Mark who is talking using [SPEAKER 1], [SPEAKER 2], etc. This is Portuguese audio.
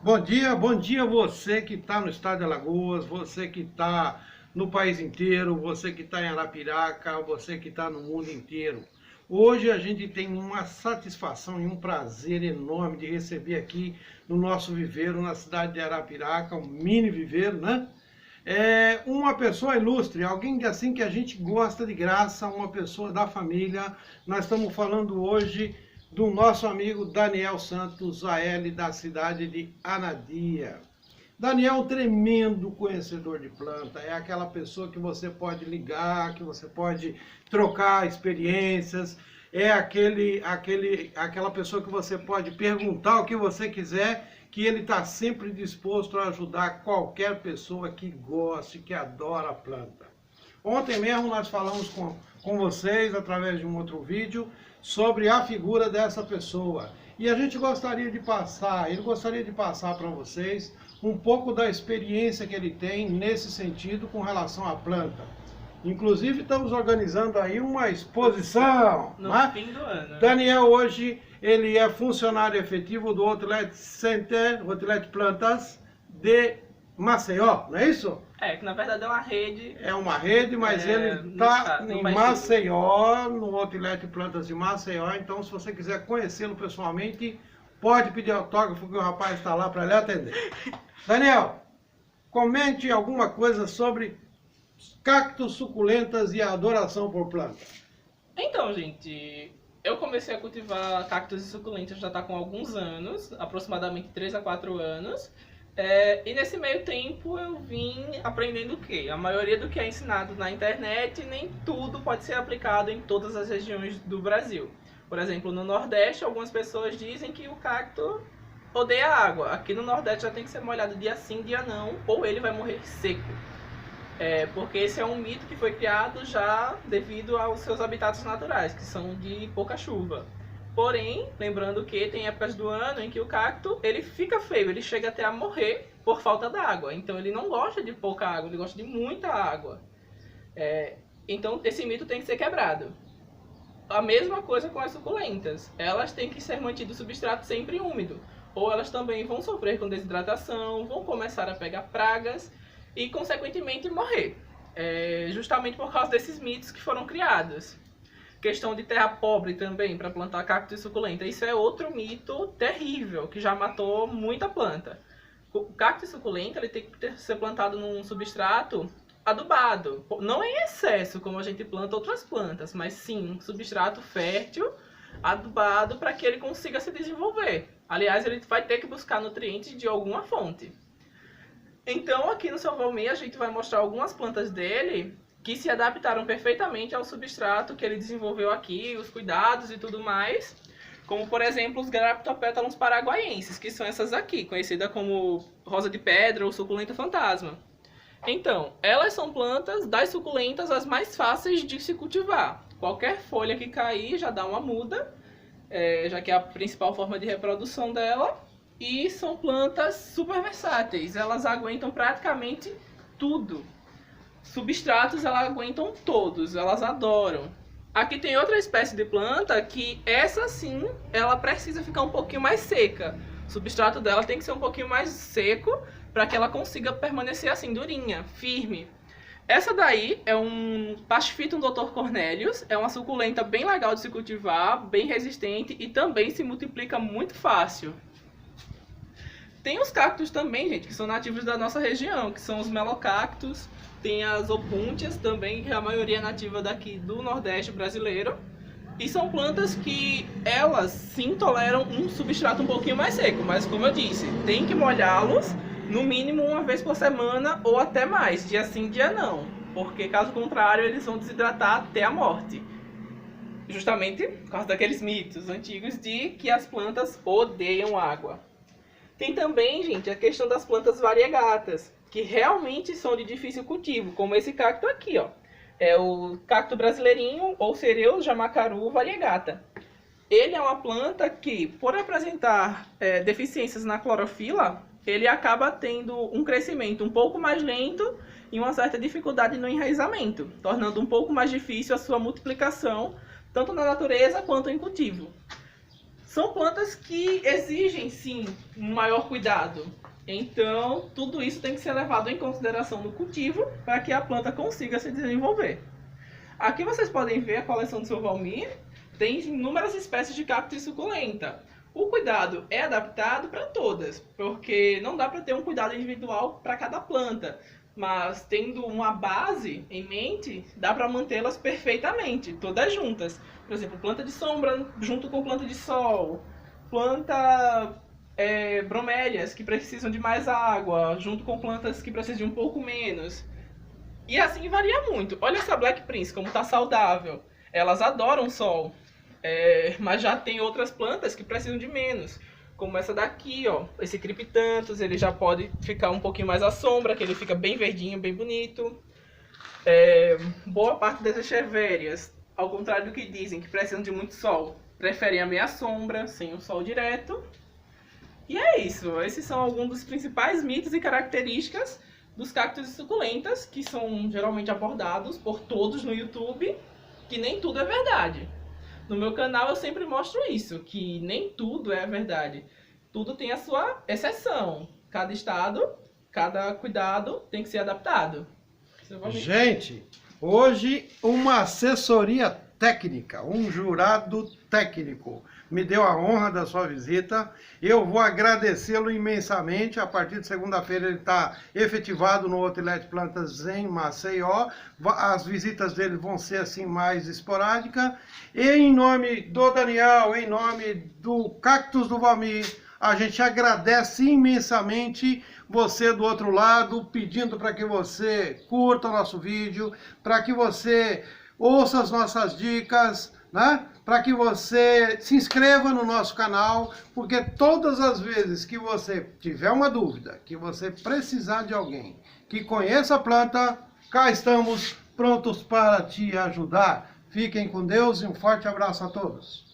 [SPEAKER 1] Bom dia você que está no estado de Alagoas, você que está no país inteiro, você que está em Arapiraca, você que está no mundo inteiro. Hoje a gente tem uma satisfação e um prazer enorme de receber aqui no nosso viveiro, na cidade de Arapiraca, um mini viveiro, né? É uma pessoa ilustre, alguém assim que a gente gosta de graça, uma pessoa da família. Nós estamos falando hoje do nosso amigo Daniel Santos AL, da cidade de Anadia. Daniel é um tremendo conhecedor de planta, é aquela pessoa que você pode ligar, que você pode trocar experiências, é aquela pessoa que você pode perguntar o que você quiser, que ele está sempre disposto a ajudar qualquer pessoa que goste, que adora a planta. Ontem mesmo nós falamos com vocês, através de um outro vídeo, sobre a figura dessa pessoa. E a gente gostaria de passar, ele gostaria de passar para vocês um pouco da experiência que ele tem nesse sentido com relação à planta. Inclusive estamos organizando aí uma exposição.
[SPEAKER 2] No
[SPEAKER 1] né?
[SPEAKER 2] fim do ano.
[SPEAKER 1] Daniel hoje, ele é funcionário efetivo do Outlet Center, Outlet Plantas de Maceió, não é isso?
[SPEAKER 2] Que na verdade é uma rede.
[SPEAKER 1] É uma rede, mas ele está em Maceió, no Outlet Plantas de Maceió. Então, se você quiser conhecê-lo pessoalmente, pode pedir autógrafo que o rapaz está lá para lhe atender. Daniel, comente alguma coisa sobre cactos, suculentas e a adoração por planta.
[SPEAKER 2] Então, gente, eu comecei a cultivar cactos e suculentas já está com alguns anos, aproximadamente 3 a 4 anos. E nesse meio tempo eu vim aprendendo o quê? A maioria do que é ensinado na internet, nem tudo pode ser aplicado em todas as regiões do Brasil. Por exemplo, no Nordeste, algumas pessoas dizem que o cacto odeia água. Aqui no Nordeste já tem que ser molhado dia sim, dia não, ou ele vai morrer seco. Porque esse é um mito que foi criado já devido aos seus habitats naturais, que são de pouca chuva. Porém, lembrando que tem épocas do ano em que o cacto ele fica feio, ele chega até a morrer por falta d'água. Então ele não gosta de pouca água, ele gosta de muita água. Então esse mito tem que ser quebrado. A mesma coisa com as suculentas. Elas têm que ser mantido o substrato sempre úmido. Ou elas também vão sofrer com desidratação, vão começar a pegar pragas e consequentemente morrer. Justamente por causa desses mitos que foram criados. Questão de terra pobre também para plantar cacto e suculenta. Isso é outro mito terrível que já matou muita planta. O cacto e suculenta ele tem que ser plantado num substrato adubado. Não em excesso, como a gente planta outras plantas, mas sim um substrato fértil, adubado, para que ele consiga se desenvolver. Aliás, ele vai ter que buscar nutrientes de alguma fonte. Então, aqui no seu Valmir, a gente vai mostrar algumas plantas dele que se adaptaram perfeitamente ao substrato que ele desenvolveu aqui, os cuidados e tudo mais, como por exemplo os Graptopétalons paraguaienses, que são essas aqui, conhecida como rosa de pedra ou suculenta fantasma. Então, elas são plantas das suculentas as mais fáceis de se cultivar. Qualquer folha que cair já dá uma muda, já que é a principal forma de reprodução dela, e são plantas super versáteis, elas aguentam praticamente tudo. Substratos elas aguentam todos, elas adoram. Aqui tem outra espécie de planta que essa sim, ela precisa ficar um pouquinho mais seca. O substrato dela tem que ser um pouquinho mais seco para que ela consiga permanecer assim, durinha, firme. Essa daí é um Pachyphytum Dr. Cornelius, é uma suculenta bem legal de se cultivar, bem resistente e também se multiplica muito fácil. Tem os cactos também, gente, que são nativos da nossa região, que são os melocactos. Tem as opúntias também, que a maioria é nativa daqui do Nordeste brasileiro. E são plantas que elas sim toleram um substrato um pouquinho mais seco. Mas como eu disse, tem que molhá-los no mínimo uma vez por semana ou até mais, dia sim, dia não. Porque caso contrário eles vão desidratar até a morte. Justamente por causa daqueles mitos antigos de que as plantas odeiam água. Tem também, gente, a questão das plantas variegatas, que realmente são de difícil cultivo, como esse cacto aqui, ó. É o cacto brasileirinho ou Cereus jamacaru variegata. Ele é uma planta que, por apresentar deficiências na clorofila, ele acaba tendo um crescimento um pouco mais lento e uma certa dificuldade no enraizamento, tornando um pouco mais difícil a sua multiplicação, tanto na natureza quanto em cultivo. são plantas que exigem, sim, um maior cuidado. Então, tudo isso tem que ser levado em consideração no cultivo para que a planta consiga se desenvolver. Aqui vocês podem ver a coleção do seu Valmir. Tem inúmeras espécies de cacto suculenta. O cuidado é adaptado para todas, porque não dá para ter um cuidado individual para cada planta. Mas tendo uma base em mente, dá para mantê-las perfeitamente, todas juntas. Por exemplo, planta de sombra junto com planta de sol, planta bromélias que precisam de mais água, junto com plantas que precisam de um pouco menos. E assim varia muito. Olha essa Black Prince, como está saudável. Elas adoram sol, mas já tem outras plantas que precisam de menos. Como essa daqui, ó, esse Criptanthus, ele já pode ficar um pouquinho mais à sombra, que ele fica bem verdinho, bem bonito. Boa parte das Echeverias, ao contrário do que dizem, que precisam de muito sol, preferem a meia sombra, sem o sol direto. E é isso, esses são alguns dos principais mitos e características dos cactos e suculentas, que são geralmente abordados por todos no YouTube, que nem tudo é verdade. No meu canal eu sempre mostro isso, que nem tudo é verdade. Tudo tem a sua exceção. Cada estado, cada cuidado tem que ser adaptado.
[SPEAKER 1] Gente, hoje uma assessoria técnica, um jurado técnico me deu a honra da sua visita. Eu vou agradecê-lo imensamente. A partir de segunda-feira ele está efetivado no Outlet Plantas em Maceió. As visitas dele vão ser assim mais esporádicas. E em nome do Daniel, em nome do Cactos do Valmir, a gente agradece imensamente você do outro lado, pedindo para que você curta o nosso vídeo, para que você ouça as nossas dicas, né? Para que você se inscreva no nosso canal, porque todas as vezes que você tiver uma dúvida, que você precisar de alguém que conheça a planta, cá estamos prontos para te ajudar. Fiquem com Deus e um forte abraço a todos.